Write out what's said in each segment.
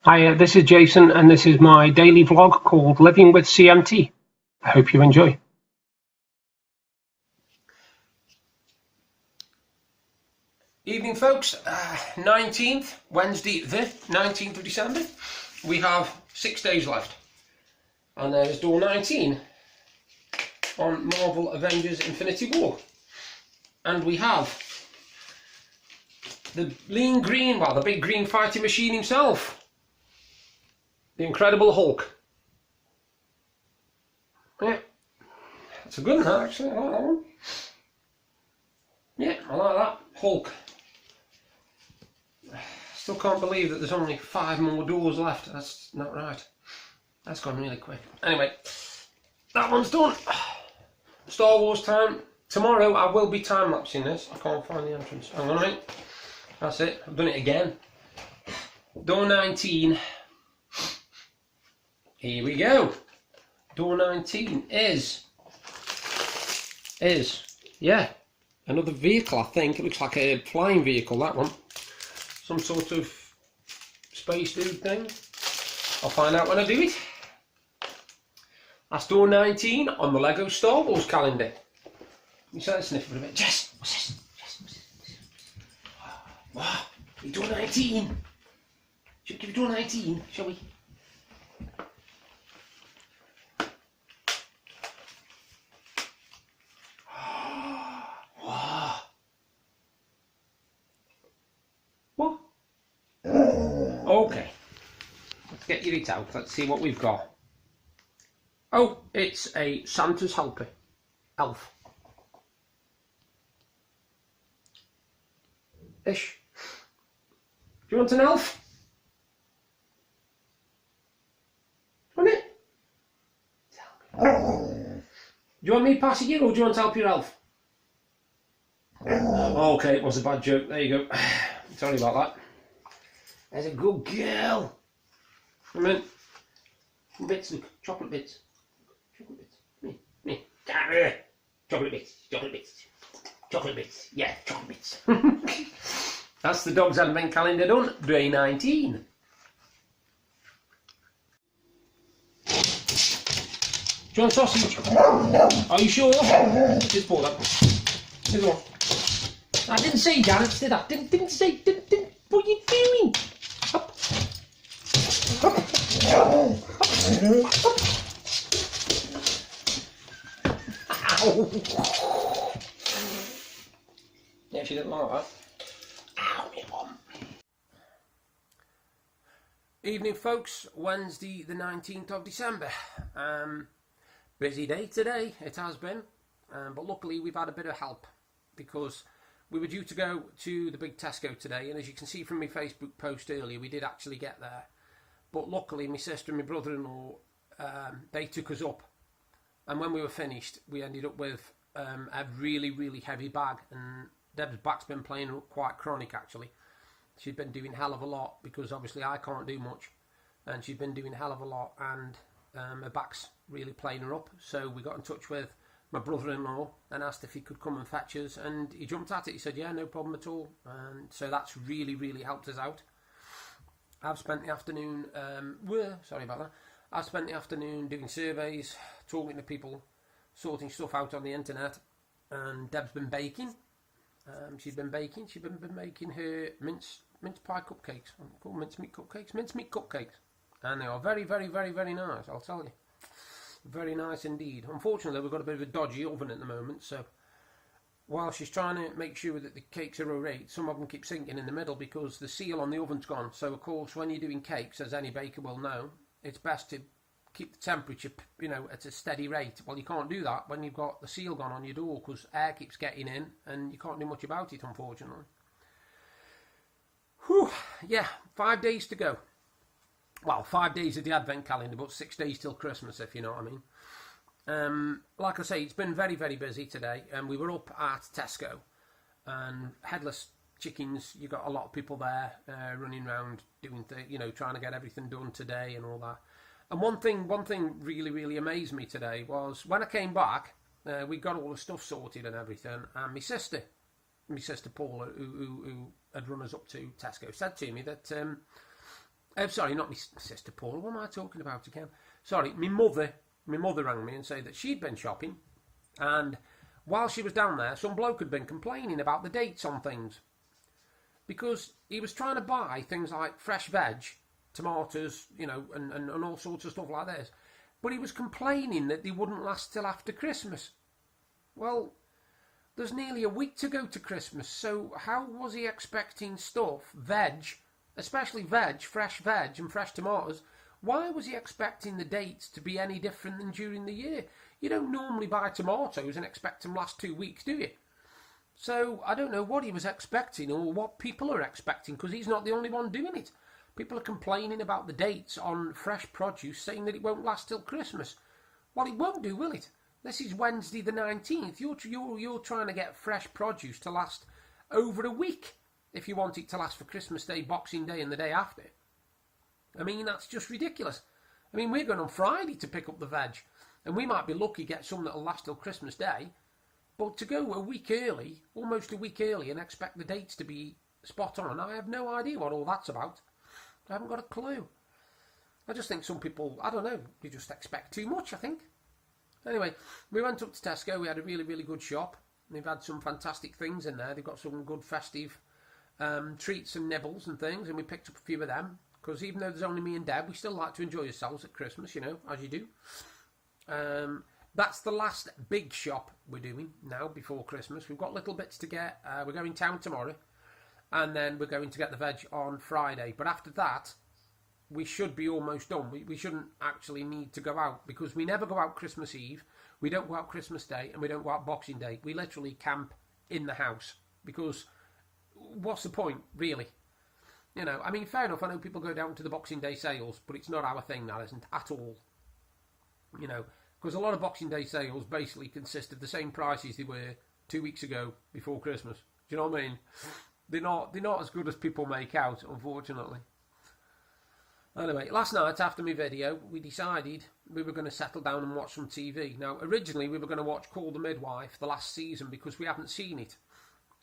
Hi, this is Jason, and this is my daily vlog called Living with CMT. I hope you enjoy. Evening, folks. 19th, Wednesday, the 19th of December. We have 6 days left. And there's door 19 on Marvel Avengers Infinity War. And we have the lean green, well, the big green fighting machine himself. The Incredible Hulk. Yeah, that's a good one, actually. I like that one. Yeah, I like that. Hulk. Still can't believe that there's only 5 more doors left. That's not right. That's gone really quick. Anyway, that one's done. Star Wars time. Tomorrow I will be time-lapsing this. I can't find the entrance. Hang on a minute. That's it. I've done it again. Door 19. Here we go. Door 19 is yeah, another vehicle. I think it looks like a flying vehicle, that one. Some sort of space dude thing. I'll find out when I do it. That's door 19 on the Lego Star Wars calendar. You start sniffing for a bit. Jess, what's this? Jess, what's this? Wow, door 19. Should we give it door 19, shall we? What? Okay. Let's get it out. Let's see what we've got. Oh, it's a Santa's helper. Elf. Ish. Do you want an elf? Want it? Do you want me to pass it you, or do you want to help your elf? Okay, it was a bad joke. There you go. Sorry about that. There's a good girl. Come in. Some bits, look. Chocolate bits. Chocolate bits. Me. Chocolate bits. Chocolate bits. Chocolate bits. Yeah, chocolate bits. That's the dog's advent calendar done. Day 19. Do you want sausage? Are you sure? Just pour that. Here's one. I didn't say Janet, did I? Didn't say. What are you doing? Up. Up. Up. Ow. Yeah, she didn't like that. Ow, me mum. Evening, folks. Wednesday, the 19th of December. Busy day today. It has been, but luckily we've had a bit of help because we were due to go to the big Tesco today, and as you can see from my Facebook post earlier, we did actually get there. But luckily, my sister and my brother-in-law, they took us up. And when we were finished, we ended up with a really, really heavy bag. And Deb's back's been playing quite chronic, actually. She's been doing a hell of a lot, because obviously I can't do much. And she's been doing a hell of a lot, and her back's really playing her up. So we got in touch with my brother-in-law and asked if he could come and fetch us, and he jumped at it. He said, yeah, no problem at all. And so that's really, really helped us out. I've spent the afternoon, sorry about that. I've spent the afternoon doing surveys, talking to people, sorting stuff out on the internet, and Deb's been baking. She's been baking. She's been making her mince pie cupcakes. Called mincemeat cupcakes, and they are very, very, very, very nice. I'll tell you. Very nice indeed. Unfortunately, we've got a bit of a dodgy oven at the moment, so while she's trying to make sure that the cakes are alright, some of them keep sinking in the middle because the seal on the oven's gone. So, of course, when you're doing cakes, as any baker will know, it's best to keep the temperature, at a steady rate. Well, you can't do that when you've got the seal gone on your door because air keeps getting in and you can't do much about it, unfortunately. Whew, yeah, 5 days to go. Well, 5 days of the advent calendar, but 6 days till Christmas, if you know what I mean. Like I say, it's been very, very busy today, and we were up at Tesco, and headless chickens, you got a lot of people there running around doing trying to get everything done today and all that. And one thing really, really amazed me today was when I came back, we got all the stuff sorted and everything, and my sister Paula, who had run us up to Tesco, said to me that Sorry, not my sister Paula. What am I talking about again? Sorry, my mother rang me and said that she'd been shopping, and while she was down there, some bloke had been complaining about the dates on things because he was trying to buy things like fresh veg, tomatoes, you know, and all sorts of stuff like this, but he was complaining that they wouldn't last till after Christmas. Well, there's nearly a week to go to Christmas, so how was he expecting stuff, veg, especially veg, fresh veg and fresh tomatoes? Why was he expecting the dates to be any different than during the year? You don't normally buy tomatoes and expect them last 2 weeks, do you? So I don't know what he was expecting or what people are expecting, because he's not the only one doing it. People are complaining about the dates on fresh produce, saying that it won't last till Christmas. Well, it won't do, will it? This is Wednesday the 19th. You're trying to get fresh produce to last over a week if you want it to last for Christmas Day, Boxing Day and the day after. I mean, that's just ridiculous. I mean, we're going on Friday to pick up the veg, and we might be lucky to get some that'll last till Christmas Day, but to go a week early, almost a week early, and expect the dates to be spot on, I have no idea what all that's about. I haven't got a clue. I just think some people, I don't know, they just expect too much, I think. Anyway, we went up to Tesco. We had a really, really good shop. They've had some fantastic things in there. They've got some good festive treats and nibbles and things, and we picked up a few of them, because even though there's only me and Deb, we still like to enjoy ourselves at Christmas, you know, as you do. That's the last big shop we're doing now before Christmas. We've got little bits to get. We're going town tomorrow, and then we're going to get the veg on Friday. But after that, we should be almost done. We shouldn't actually need to go out, because we never go out Christmas Eve, we don't go out Christmas Day, and we don't go out Boxing Day. We literally camp in the house, because what's the point, really? You know, I mean, fair enough, I know people go down to the Boxing Day sales, but it's not our thing, that isn't, at all. You know, because a lot of Boxing Day sales basically consist of the same prices they were 2 weeks ago before Christmas. Do you know what I mean? They're not as good as people make out, unfortunately. Anyway, last night after my video, we decided we were going to settle down and watch some TV. Now, originally we were going to watch Call the Midwife, the last season, because we haven't seen it.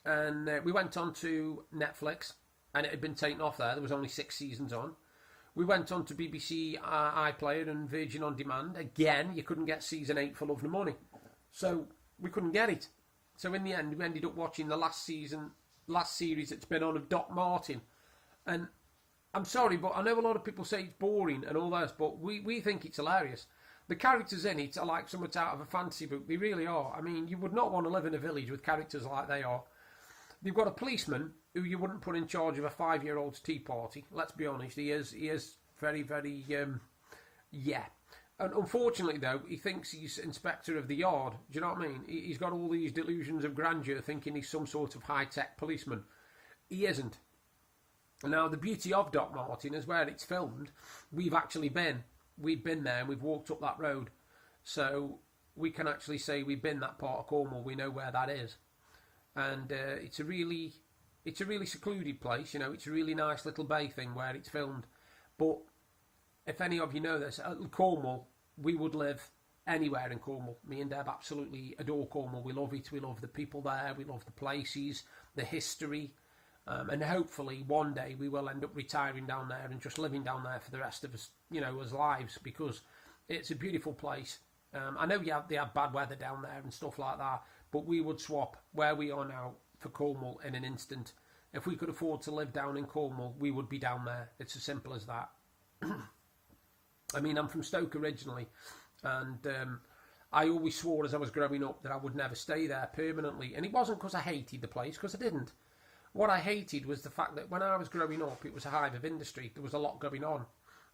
And we went on to Netflix, and it had been taken off there. There was only 6 seasons on. We went on to BBC iPlayer and Virgin On Demand. Again, you couldn't get season 8 for love nor money. So we couldn't get it. So in the end, we ended up watching the last series that's been on of Doc Martin. And I'm sorry, but I know a lot of people say it's boring and all that, but we think it's hilarious. The characters in it are like something out of a fantasy book. They really are. I mean, you would not want to live in a village with characters like they are. They've got a policeman who you wouldn't put in charge of a 5-year-old's tea party. Let's be honest, he is very, very, yeah. And unfortunately, though, he thinks he's inspector of the yard. Do you know what I mean? He's got all these delusions of grandeur, thinking he's some sort of high-tech policeman. He isn't. Now, the beauty of Doc Martin is where it's filmed. We've actually been. We've been there and we've walked up that road. So we can actually say we've been that part of Cornwall. We know where that is. And it's a really secluded place, you know. It's a really nice little bay thing where it's filmed. But if any of you know this, at Cornwall, we would live anywhere in Cornwall. Me and Deb absolutely adore Cornwall. We love it. We love the people there. We love the places, the history. And hopefully one day we will end up retiring down there and just living down there for the rest of us, you know, as lives, because it's a beautiful place. I know they have bad weather down there and stuff like that, but we would swap where we are now for Cornwall in an instant. If we could afford to live down in Cornwall, we would be down there. It's as simple as that. I mean, I'm from Stoke originally, and I always swore as I was growing up that I would never stay there permanently. And it wasn't because I hated the place, because I didn't. What I hated was the fact that when I was growing up, it was a hive of industry. There was a lot going on.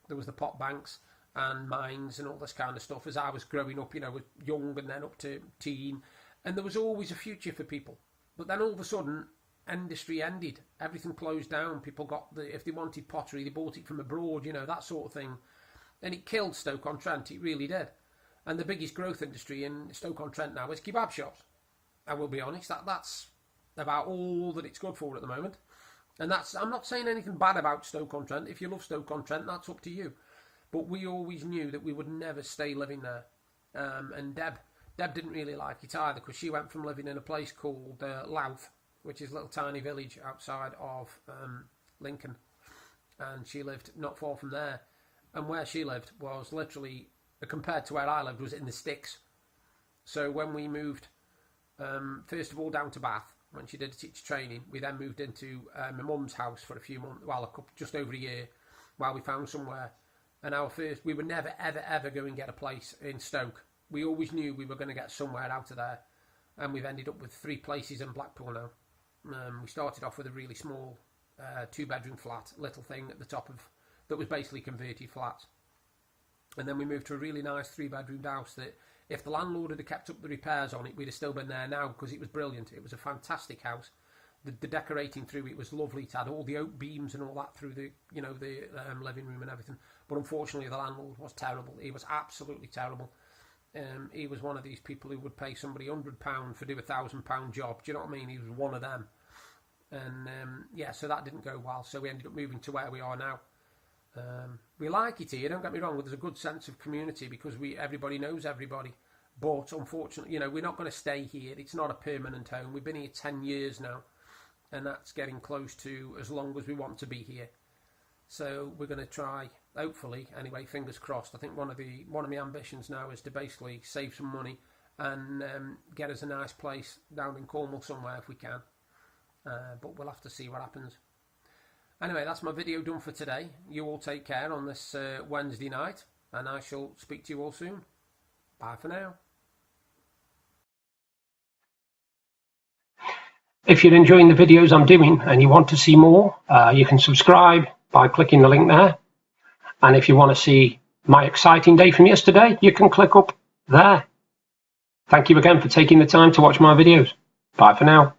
There was the pot banks and mines and all this kind of stuff as I was growing up, you know, young and then up to teen. And there was always a future for people. But then all of a sudden, industry ended. Everything closed down. People got, if they wanted pottery, they bought it from abroad, you know, that sort of thing. And it killed Stoke-on-Trent. It really did. And the biggest growth industry in Stoke-on-Trent now is kebab shops. I will be honest, that's about all that it's good for at the moment. And I'm not saying anything bad about Stoke-on-Trent. If you love Stoke-on-Trent, that's up to you. But we always knew that we would never stay living there. And Deb didn't really like it either, because she went from living in a place called Louth, which is a little tiny village outside of Lincoln. and she lived not far from there. And where she lived was literally, compared to where I lived, was in the sticks. So when we moved, first of all down to Bath, when she did teacher training, we then moved into my mum's house for a few months, just over a year, while we found somewhere. And we would never, ever, ever go and get a place in Stoke. We always knew we were going to get somewhere out of there. And we've ended up with 3 places in Blackpool now. We started off with a really small 2-bedroom flat, little thing at the top of, that was basically converted flats. And then we moved to a really nice 3-bedroom house that, if the landlord had kept up the repairs on it, we'd have still been there now, because it was brilliant. It was a fantastic house. The decorating through it was lovely. It had all the oak beams and all that through the, living room and everything. But unfortunately, the landlord was terrible. He was absolutely terrible. He was one of these people who would pay somebody £100 for do a £1,000 job. Do you know what I mean? He was one of them. And so that didn't go well. So we ended up moving to where we are now. We like it here, don't get me wrong, there's a good sense of community because everybody knows everybody. But unfortunately, we're not going to stay here. It's not a permanent home. We've been here 10 years now, and that's getting close to as long as we want to be here. So we're going to try, hopefully, anyway, fingers crossed. I think one of my ambitions now is to basically save some money and get us a nice place down in Cornwall somewhere if we can. But we'll have to see what happens. Anyway, that's my video done for today. You all take care on this Wednesday night, and I shall speak to you all soon. Bye for now. If you're enjoying the videos I'm doing and you want to see more, you can subscribe by clicking the link there. And if you want to see my exciting day from yesterday, you can click up there. Thank you again for taking the time to watch my videos. Bye for now.